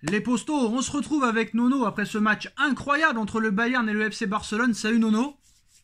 Les postos, on se retrouve avec Nono après ce match incroyable entre le Bayern et le FC Barcelone. Salut Nono.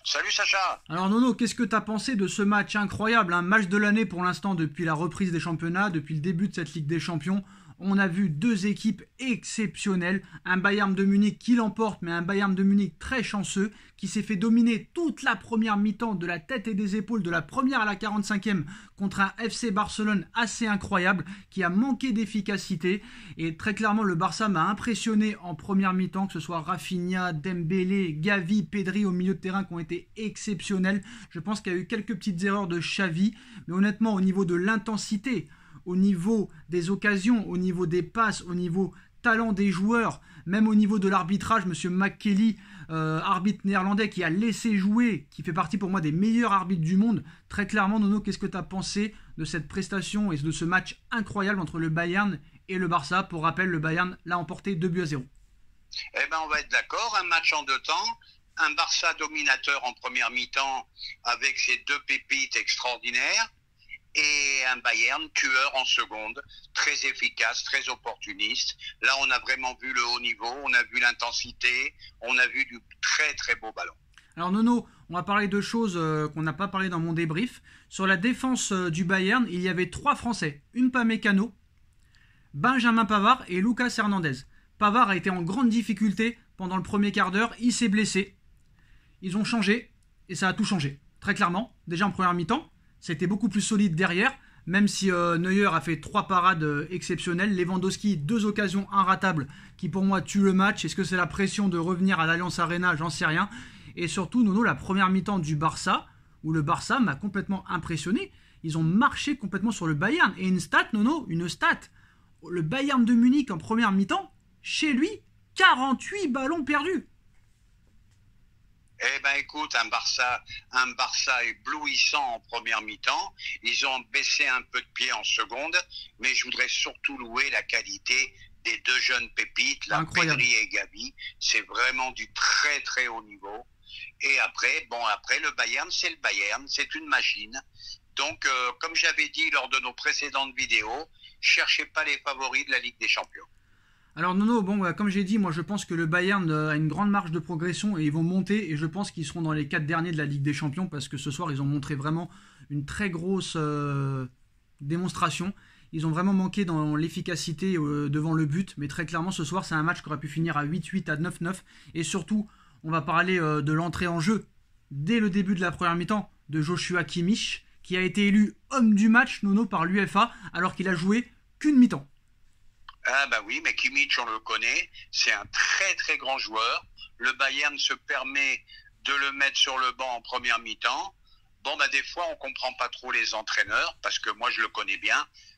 Salut Sacha. Alors Nono, qu'est-ce que tu as pensé de ce match incroyable, un match de l'année pour l'instant depuis la reprise des championnats, depuis le début de cette Ligue des Champions? On a vu deux équipes exceptionnelles, un Bayern de Munich qui l'emporte, mais un Bayern de Munich très chanceux, qui s'est fait dominer toute la première mi-temps de la tête et des épaules, de la première à la 45e, contre un FC Barcelone assez incroyable, qui a manqué d'efficacité. Et très clairement, le Barça m'a impressionné en première mi-temps, que ce soit Rafinha, Dembélé, Gavi, Pedri au milieu de terrain qui ont été exceptionnels. Je pense qu'il y a eu quelques petites erreurs de Xavi, mais honnêtement, au niveau de l'intensité, au niveau des occasions, au niveau des passes, au niveau talent des joueurs, même au niveau de l'arbitrage, monsieur McKelly, arbitre néerlandais qui a laissé jouer, qui fait partie pour moi des meilleurs arbitres du monde. Très clairement, Nono, qu'est-ce que tu as pensé de cette prestation et de ce match incroyable entre le Bayern et le Barça? Pour rappel, le Bayern l'a emporté 2-0. Eh ben, on va être d'accord, un match en deux temps. Un Barça dominateur en première mi-temps avec ses deux pépites extraordinaires. Et un Bayern tueur en seconde, très efficace, très opportuniste. Là, on a vraiment vu le haut niveau, on a vu l'intensité, on a vu du très très beau ballon. Alors Nono, on va parler de choses qu'on n'a pas parlé dans mon débrief. Sur la défense du Bayern, il y avait 3 Français, Upamecano, Benjamin Pavard et Lucas Hernandez. Pavard a été en grande difficulté pendant le premier quart d'heure, il s'est blessé. Ils ont changé et ça a tout changé, très clairement. Déjà en première mi-temps, c'était beaucoup plus solide derrière, même si Neuer a fait 3 parades exceptionnelles. Lewandowski, 2 occasions inratables qui pour moi tuent le match. Est-ce que c'est la pression de revenir à l'Allianz Arena? J'en sais rien. Et surtout, Nono, la première mi-temps du Barça, où le Barça m'a complètement impressionné. Ils ont marché complètement sur le Bayern. Et une stat, Nono, une stat. Le Bayern de Munich en première mi-temps, chez lui, 48 ballons perdus. Eh ben écoute, un Barça éblouissant en première mi-temps. Ils ont baissé un peu de pied en seconde, mais je voudrais surtout louer la qualité des deux jeunes pépites, là, Pedri et Gavi. C'est vraiment du très très haut niveau. Et après, le Bayern, c'est le Bayern, c'est une machine. Donc, comme j'avais dit lors de nos précédentes vidéos, cherchez pas les favoris de la Ligue des Champions. Alors Nono, comme j'ai dit, moi je pense que le Bayern a une grande marge de progression et ils vont monter et je pense qu'ils seront dans les 4 derniers de la Ligue des Champions parce que ce soir ils ont montré vraiment une très grosse démonstration. Ils ont vraiment manqué dans l'efficacité devant le but, mais très clairement ce soir c'est un match qui aurait pu finir à 8-8, à 9-9 et surtout on va parler de l'entrée en jeu dès le début de la première mi-temps de Joshua Kimmich qui a été élu homme du match, Nono, par l'UEFA alors qu'il a joué qu'une mi-temps. Ah bah oui, mais Kimmich, on le connaît, c'est un très très grand joueur. Le Bayern se permet de le mettre sur le banc en première mi-temps. Des fois, on comprend pas trop les entraîneurs, parce que moi, je le connais bien.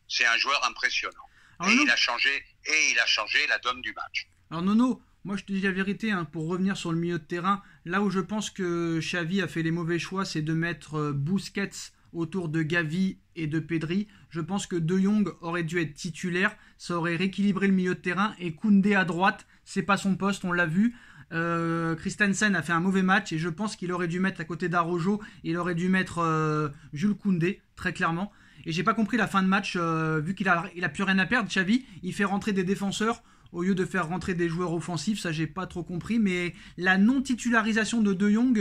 C'est un joueur impressionnant. Alors, il a changé la donne du match. Alors Nono, moi je te dis la vérité, pour revenir sur le milieu de terrain, là où je pense que Xavi a fait les mauvais choix, c'est de mettre Busquets autour de Gavi et de Pedri. Je pense que De Jong aurait dû être titulaire, ça aurait rééquilibré le milieu de terrain, et Koundé à droite, c'est pas son poste, on l'a vu. Christensen a fait un mauvais match et je pense qu'il aurait dû mettre à côté d'Araujo, il aurait dû mettre Jules Koundé, très clairement. Et j'ai pas compris la fin de match, vu qu'il a plus rien à perdre, Xavi, il fait rentrer des défenseurs au lieu de faire rentrer des joueurs offensifs, ça j'ai pas trop compris, mais la non-titularisation de Jong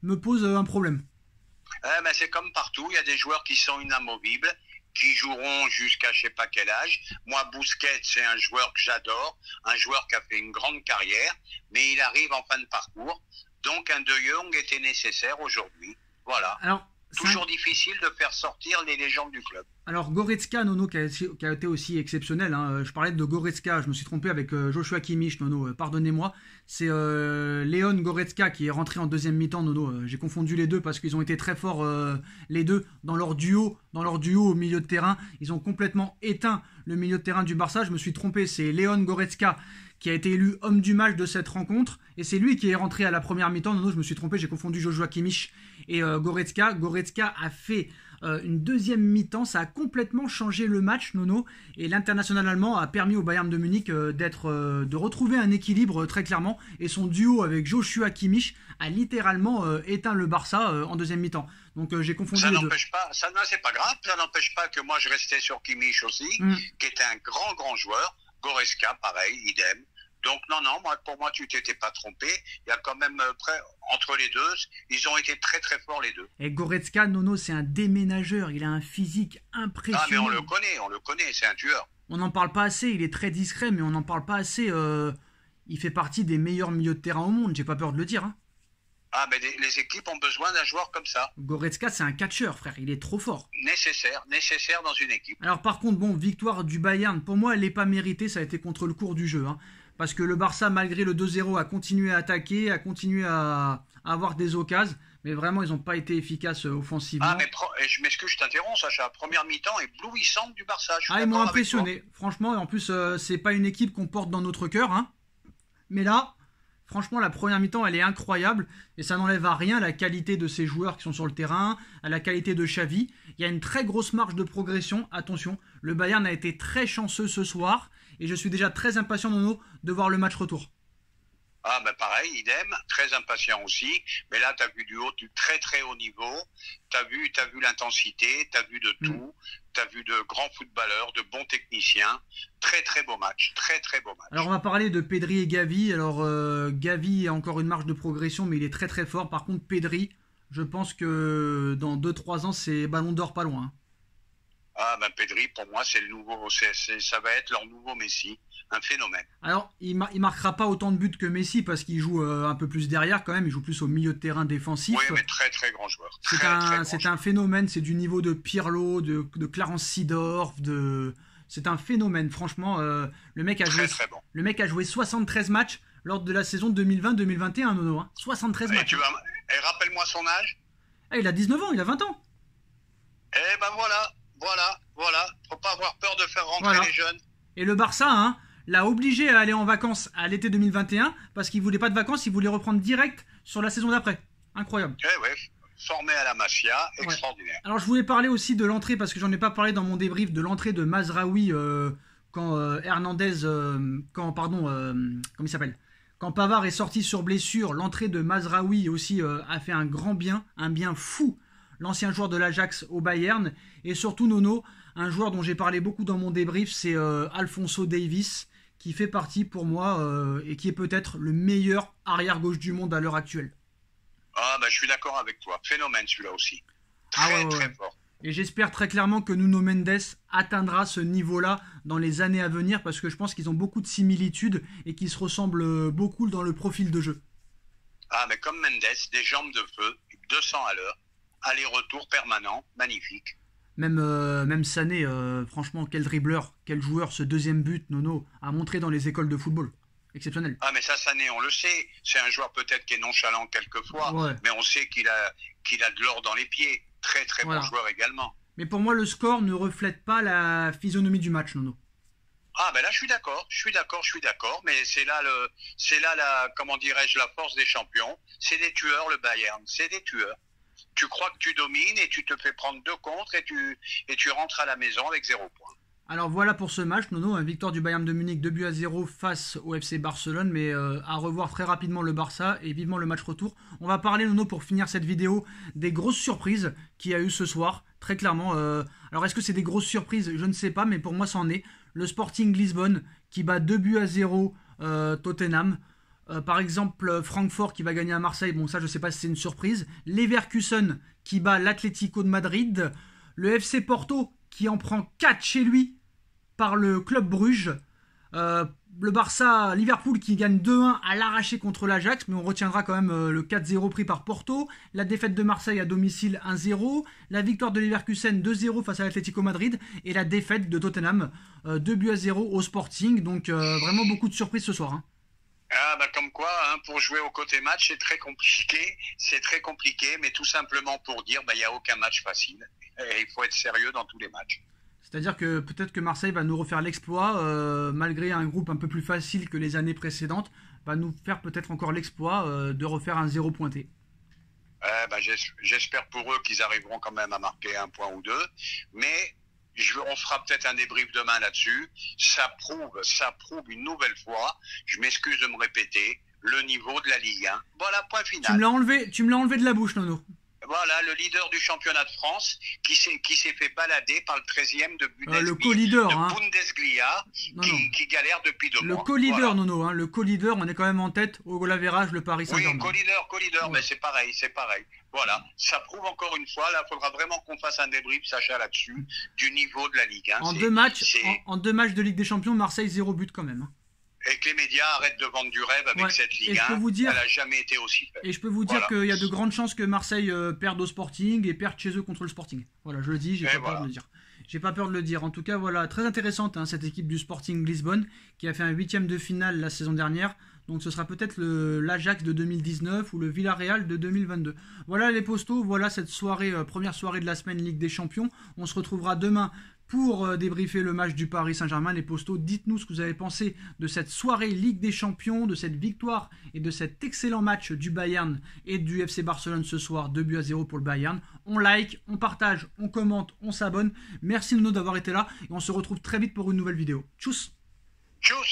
me pose un problème. C'est comme partout, il y a des joueurs qui sont inamovibles, qui joueront jusqu'à je sais pas quel âge. Moi, Busquets, c'est un joueur que j'adore, un joueur qui a fait une grande carrière, mais il arrive en fin de parcours. Donc un De Jong était nécessaire aujourd'hui. Voilà. Alors, toujours difficile de faire sortir les légendes du club. Alors Goretzka, Nono, qui a été aussi exceptionnel, je parlais de Goretzka, je me suis trompé avec Joshua Kimmich, Nono, pardonnez-moi. C'est Leon Goretzka qui est rentré en deuxième mi-temps, Nono. J'ai confondu les deux parce qu'ils ont été très forts les deux dans leur duo au milieu de terrain. Ils ont complètement éteint le milieu de terrain du Barça. Je me suis trompé, c'est Leon Goretzka qui a été élu homme du match de cette rencontre. Et c'est lui qui est rentré à la première mi-temps. Nono, je me suis trompé, j'ai confondu Joshua Kimmich et Goretzka. Goretzka a fait une deuxième mi-temps, ça a complètement changé le match, Nono, et l'international allemand a permis au Bayern de Munich de retrouver un équilibre très clairement, et son duo avec Joshua Kimmich a littéralement éteint le Barça en deuxième mi-temps. Donc j'ai confondu les deux. C'est pas grave, ça n'empêche pas que moi je restais sur Kimmich aussi, qui était un grand joueur, Goretzka, pareil, idem. Donc non, pour moi, tu t'étais pas trompé. Il y a quand même, entre les deux, ils ont été très très forts les deux. Et Goretzka, Nono, c'est un déménageur. Il a un physique impressionnant. Ah, mais on le connaît, c'est un tueur. On n'en parle pas assez, il est très discret, mais on n'en parle pas assez. Il fait partie des meilleurs milieux de terrain au monde, j'ai pas peur de le dire. Hein. Ah, mais les équipes ont besoin d'un joueur comme ça. Goretzka, c'est un catcheur, frère, il est trop fort. Nécessaire dans une équipe. Alors par contre, bon, victoire du Bayern, pour moi, elle n'est pas méritée, ça a été contre le cours du jeu. Hein. Parce que le Barça, malgré le 2-0, a continué à attaquer, a continué à avoir des occasions. Mais vraiment, ils n'ont pas été efficaces offensivement. Ah, mais je m'excuse, je t'interromps, Sacha. Première mi-temps éblouissante du Barça. Ils m'ont impressionné. Franchement, et en plus, c'est pas une équipe qu'on porte dans notre cœur. Hein. Mais là, franchement, la première mi-temps, elle est incroyable. Et ça n'enlève à rien la qualité de ces joueurs qui sont sur le terrain, à la qualité de Xavi. Il y a une très grosse marge de progression. Attention, le Bayern a été très chanceux ce soir. Et je suis déjà très impatient, Nono, de voir le match retour. Ah, ben pareil, idem, très impatient aussi. Mais là, tu as vu du très très haut niveau. Tu as vu l'intensité, tu as vu de tout. Tu as vu de grands footballeurs, de bons techniciens. Très très beau match, très très beau match. Alors on va parler de Pedri et Gavi. Alors Gavi a encore une marge de progression, mais il est très très fort. Par contre, Pedri, je pense que dans 2-3 ans, c'est Ballon d'Or pas loin. Ah, ben Pedri, pour moi, c'est le nouveau, ça va être leur nouveau Messi, un phénomène. Alors, il marquera pas autant de buts que Messi parce qu'il joue un peu plus derrière quand même, il joue plus au milieu de terrain défensif. Oui, mais très très grand joueur. C'est un phénomène, c'est du niveau de Pirlo, de Clarence Seedorf, c'est un phénomène, franchement. Le mec a joué 73 matchs lors de la saison 2020-2021, Nono. Hein. 73 matchs. Et rappelle-moi son âge. Ah, il a 19 ans, il a 20 ans. Eh ben voilà. Faut pas avoir peur de faire rentrer les jeunes. Et le Barça, hein, l'a obligé à aller en vacances à l'été 2021 parce qu'il voulait pas de vacances, il voulait reprendre direct sur la saison d'après. Incroyable. Ouais, formé à la Masia, extraordinaire. Ouais. Alors je voulais parler aussi de l'entrée parce que j'en ai pas parlé dans mon débrief de l'entrée de Mazraoui quand Hernandez, comment il s'appelle ? Quand Pavard est sorti sur blessure, l'entrée de Mazraoui aussi a fait un bien fou. L'ancien joueur de l'Ajax au Bayern, et surtout Nono, un joueur dont j'ai parlé beaucoup dans mon débrief, c'est Alphonso Davies, qui fait partie pour moi et qui est peut-être le meilleur arrière-gauche du monde à l'heure actuelle. Ah bah je suis d'accord avec toi, phénomène celui-là aussi, très fort. Et j'espère très clairement que Nuno Mendes atteindra ce niveau-là dans les années à venir, parce que je pense qu'ils ont beaucoup de similitudes et qu'ils se ressemblent beaucoup dans le profil de jeu. Ah mais comme Mendes, des jambes de feu, 200 à l'heure. Aller-retour permanent, magnifique. Même Sané, franchement, quel dribbleur, quel joueur, ce deuxième but, Nono, a montré dans les écoles de football. Exceptionnel. Ah mais ça, Sané, on le sait. C'est un joueur peut-être qui est nonchalant quelquefois, mais on sait qu'il a de l'or dans les pieds. Très très bon joueur également. Mais pour moi, le score ne reflète pas la physionomie du match, Nono. Ah ben là, je suis d'accord. Mais c'est là comment dirais-je, la force des champions. C'est des tueurs, le Bayern. C'est des tueurs. Tu crois que tu domines et tu te fais prendre 2 contre et tu rentres à la maison avec 0 points. Alors voilà pour ce match, Nono, une victoire du Bayern de Munich 2-0 face au FC Barcelone, mais à revoir très rapidement le Barça et vivement le match retour. On va parler, Nono, pour finir cette vidéo, des grosses surprises qu'il y a eu ce soir, très clairement. Alors est-ce que c'est des grosses surprises? Je ne sais pas, mais pour moi ça en est. Le Sporting Lisbonne qui bat 2-0 Tottenham. Par exemple, Francfort qui va gagner à Marseille, bon ça je sais pas si c'est une surprise. Leverkusen qui bat l'Atlético de Madrid. Le FC Porto qui en prend 4 chez lui par le Club Bruges. Le Barça, Liverpool qui gagne 2-1 à l'arraché contre l'Ajax, mais on retiendra quand même le 4-0 pris par Porto. La défaite de Marseille à domicile 1-0. La victoire de Leverkusen 2-0 face à l'Atlético Madrid. Et la défaite de Tottenham 2-0 au Sporting. Donc vraiment beaucoup de surprises ce soir. Hein. Ah bah comme quoi, hein, pour jouer au côté match, c'est très compliqué, mais tout simplement pour dire, il n'y a aucun match facile. Et il faut être sérieux dans tous les matchs. C'est-à-dire que peut-être que Marseille va nous refaire l'exploit, malgré un groupe un peu plus facile que les années précédentes, va nous faire peut-être encore l'exploit de refaire un 0 pointé. J'espère pour eux qu'ils arriveront quand même à marquer 1 point ou 2, mais on fera peut-être un débrief demain là-dessus. Ça prouve une nouvelle fois, je m'excuse de me répéter, le niveau de la Ligue 1. Voilà, point final. Tu me l'as enlevé de la bouche, Nono. Voilà, le leader du championnat de France qui s'est fait balader par le 13e de le co-leader, Bundesliga qui galère depuis 2 mois. Le co-leader, voilà. Nono, hein, le co-leader, on est quand même en tête au goal average, le Paris Saint-Germain. Oui, co-leader, mais c'est pareil. Voilà, ça prouve encore une fois, là, il faudra vraiment qu'on fasse un débrief, Sacha, là-dessus, du niveau de la Ligue. Hein. En 2 matchs de Ligue des Champions, Marseille 0 but quand même. Hein. Et que les médias arrêtent de vendre du rêve avec cette Ligue 1, elle n'a jamais été aussi faite. Et je peux vous dire qu'il y a de grandes chances que Marseille perde au Sporting et perde chez eux contre le Sporting. Voilà, je le dis, j'ai pas peur de le dire. J'ai pas peur de le dire. En tout cas, voilà, très intéressante hein, cette équipe du Sporting Lisbonne qui a fait un 8e de finale la saison dernière. Donc ce sera peut-être l'Ajax de 2019 ou le Villarreal de 2022. Voilà les postos, voilà cette soirée, première soirée de la semaine Ligue des Champions. On se retrouvera demain pour débriefer le match du Paris Saint-Germain. Les postos, dites-nous ce que vous avez pensé de cette soirée Ligue des Champions, de cette victoire et de cet excellent match du Bayern et du FC Barcelone ce soir, 2-0 pour le Bayern. On like, on partage, on commente, on s'abonne. Merci Nono d'avoir été là et on se retrouve très vite pour une nouvelle vidéo. Tchuss! Tchuss!